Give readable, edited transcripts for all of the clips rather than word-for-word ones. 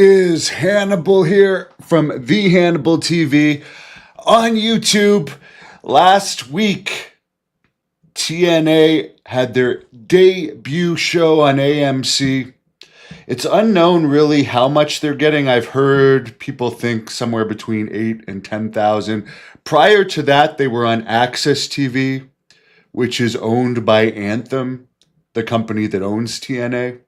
is Hannibal here from The Hannibal TV on YouTube. Last week, TNA had their debut show on AMC. It's unknown really how much they're getting. I've heard people think somewhere between 8 and 10,000. Prior to that, they were on Access TV, which is owned by Anthem, the company that owns TNA.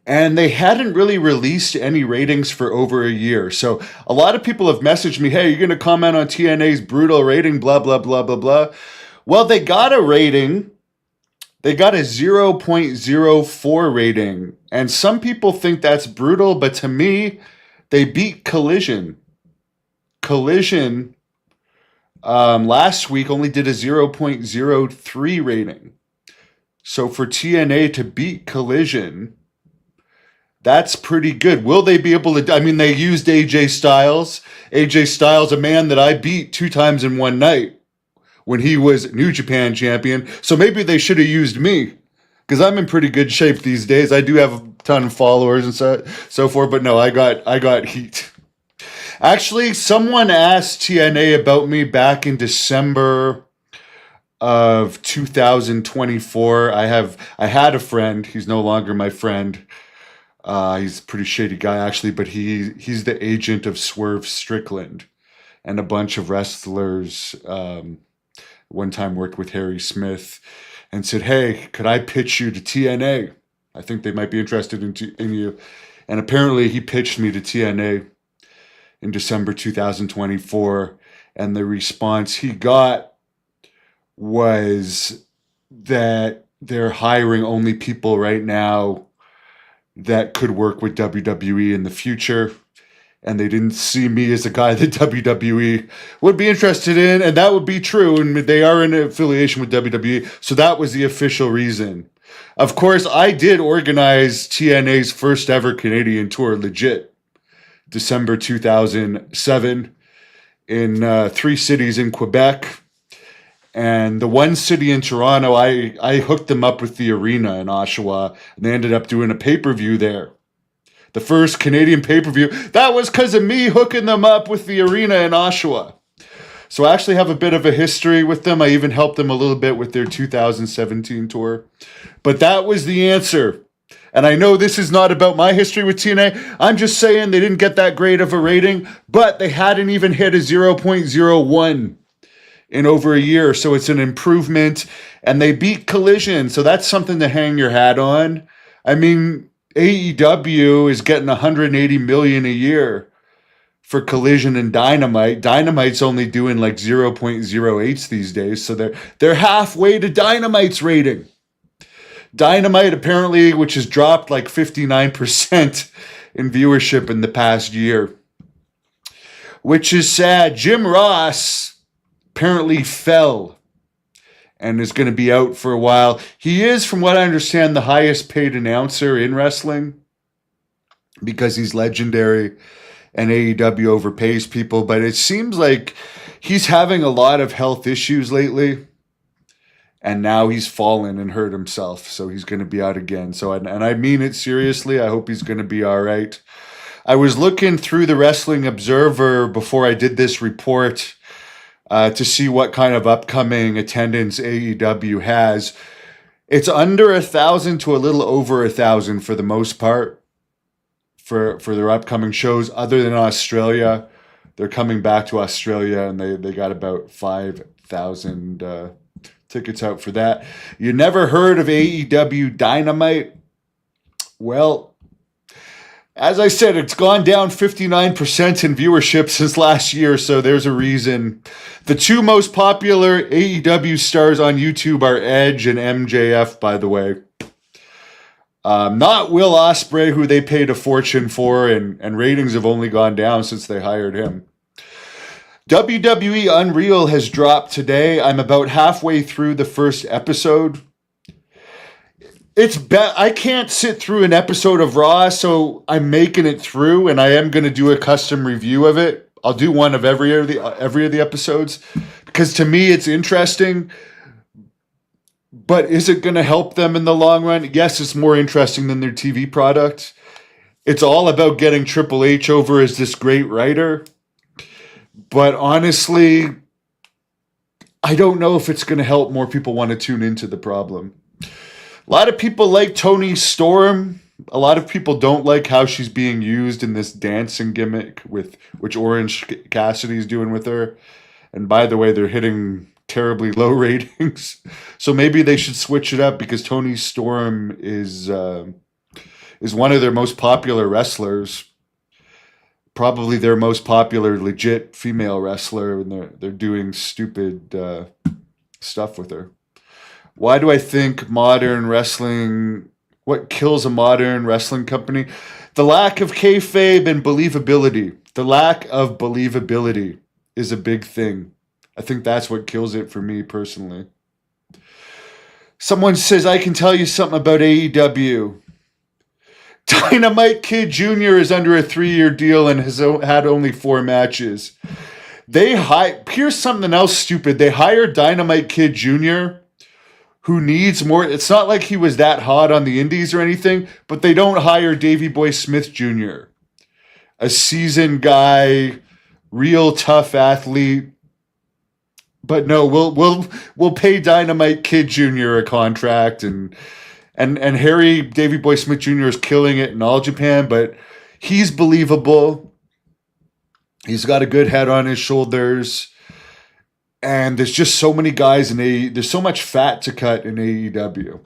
And they hadn't really released any ratings for over a year. So a lot of people have messaged me, hey, you're going to comment on TNA's brutal rating, blah, blah, blah, blah, blah. Well, they got a rating. They got a 0.04 rating. And some people think that's brutal, but to me, they beat Collision. Collision last week only did a 0.03 rating. So for TNA to beat Collision, that's pretty good. Will they be able to? I mean, they used AJ Styles. AJ Styles, a man that I beat 2 times in one night when he was New Japan champion. So maybe they should have used me because I'm in pretty good shape these days. I do have a ton of followers and so forth. But no, I got heat. Actually, someone asked TNA about me back in December of 2024. I had a friend. He's no longer my friend. He's a pretty shady guy, actually, but he's the agent of Swerve Strickland and a bunch of wrestlers. One time worked with Harry Smith and said, hey, could I pitch you to TNA? I think they might be interested in you. And apparently he pitched me to TNA in December 2024. And the response he got was that they're hiring only people right now that could work with WWE in the future. And they didn't see me as a guy that WWE would be interested in. And that would be true. And they are in affiliation with WWE. So that was the official reason. Of course, I did organize TNA's first ever Canadian tour, legit, December 2007 in 3 cities in Quebec. And the one city in Toronto, I hooked them up with the arena in Oshawa, and they ended up doing a pay-per-view there. The first Canadian pay-per-view. That was because of me hooking them up with the arena in Oshawa. So I actually have a bit of a history with them. I even helped them a little bit with their 2017 tour. But that was the answer. And I know this is not about my history with TNA. I'm just saying they didn't get that great of a rating, but they hadn't even hit a 0.01. in over a year, so it's an improvement, and they beat Collision, so that's something to hang your hat on. I mean, AEW is getting $180 million a year for Collision and Dynamite. Dynamite's only doing like 0.08s these days, so they're halfway to Dynamite's rating. Dynamite apparently, which has dropped like 59% in viewership in the past year, which is sad. Jim Ross apparently fell and is going to be out for a while. He is, from what I understand, the highest paid announcer in wrestling because he's legendary and AEW overpays people. But it seems like he's having a lot of health issues lately, and now he's fallen and hurt himself. So he's going to be out again. So, and I mean it seriously. I hope he's going to be all right. I was looking through the Wrestling Observer before I did this report to see what kind of upcoming attendance AEW has. It's under 1,000 to a little over 1,000 for the most part for their upcoming shows, other than Australia. They're coming back to Australia, and they got about 5,000 tickets out for that. You never heard of AEW Dynamite? Well, as I said, it's gone down 59% in viewership since last year, so there's a reason. The 2 most popular AEW stars on YouTube are Edge and MJF, by the way. Not Will Ospreay, who they paid a fortune for, and ratings have only gone down since they hired him. WWE Unreal has dropped today. I'm about halfway through the first episode. I can't sit through an episode of Raw, so I'm making it through, and I am going to do a custom review of it. I'll do one of every of the episodes, because to me it's interesting. But is it going to help them in the long run? Yes, it's more interesting than their TV product. It's all about getting Triple H over as this great writer. But honestly, I don't know if it's going to help more people want to tune into the problem. A lot of people like Toni Storm. A lot of people don't like how she's being used in this dancing gimmick with which Orange Cassidy's doing with her. And by the way, they're hitting terribly low ratings. So maybe they should switch it up because Toni Storm is one of their most popular wrestlers. Probably their most popular legit female wrestler, and they're doing stupid stuff with her. Why do I think modern wrestling? What kills a modern wrestling company? The lack of kayfabe and believability. The lack of believability is a big thing. I think that's what kills it for me personally. Someone says, I can tell you something about AEW. Dynamite Kid Jr. is under a 3-year deal and has had only 4 matches. Here's something else stupid. They hired Dynamite Kid Jr., who needs more. It's not like he was that hot on the indies or anything, but they don't hire Davey Boy Smith Jr., a seasoned guy, real tough athlete. But no, we'll pay Dynamite Kid Jr. a contract, and Harry Davey Boy Smith Jr. is killing it in All Japan, but he's believable. He's got a good head on his shoulders. And there's just so many guys there's so much fat to cut in AEW.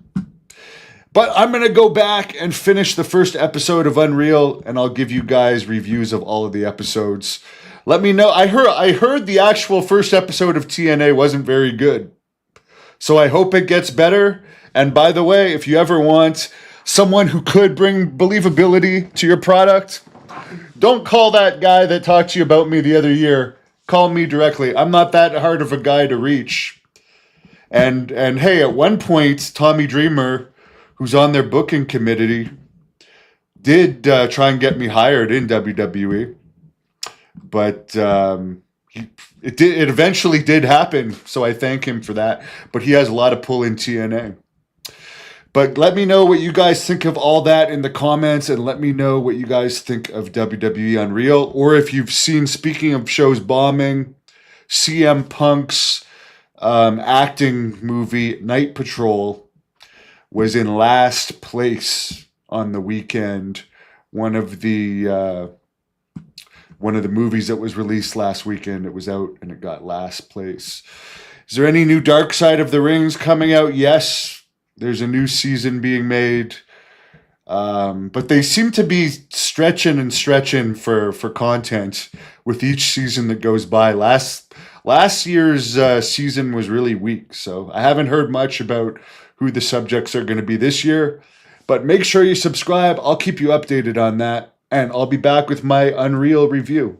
But I'm going to go back and finish the first episode of Unreal, and I'll give you guys reviews of all of the episodes. Let me know. I heard the actual first episode of TNA wasn't very good. So I hope it gets better. And by the way, if you ever want someone who could bring believability to your product, don't call that guy that talked to you about me the other year. Call me directly. I'm not that hard of a guy to reach. And hey, at one point, Tommy Dreamer, who's on their booking committee, did try and get me hired in WWE. But it eventually did happen, so I thank him for that. But he has a lot of pull in TNA. But let me know what you guys think of all that in the comments, and let me know what you guys think of WWE Unreal, or if you've seen, speaking of shows bombing, CM Punk's acting movie Night Patrol was in last place on the weekend. One of the movies that was released last weekend, it was out and it got last place. Is there any new Dark Side of the Rings coming out? Yes. There's a new season being made. But they seem to be stretching for content with each season that goes by. Last year's season was really weak, so I haven't heard much about who the subjects are going to be this year. But make sure you subscribe. I'll keep you updated on that, and I'll be back with my Unreal review.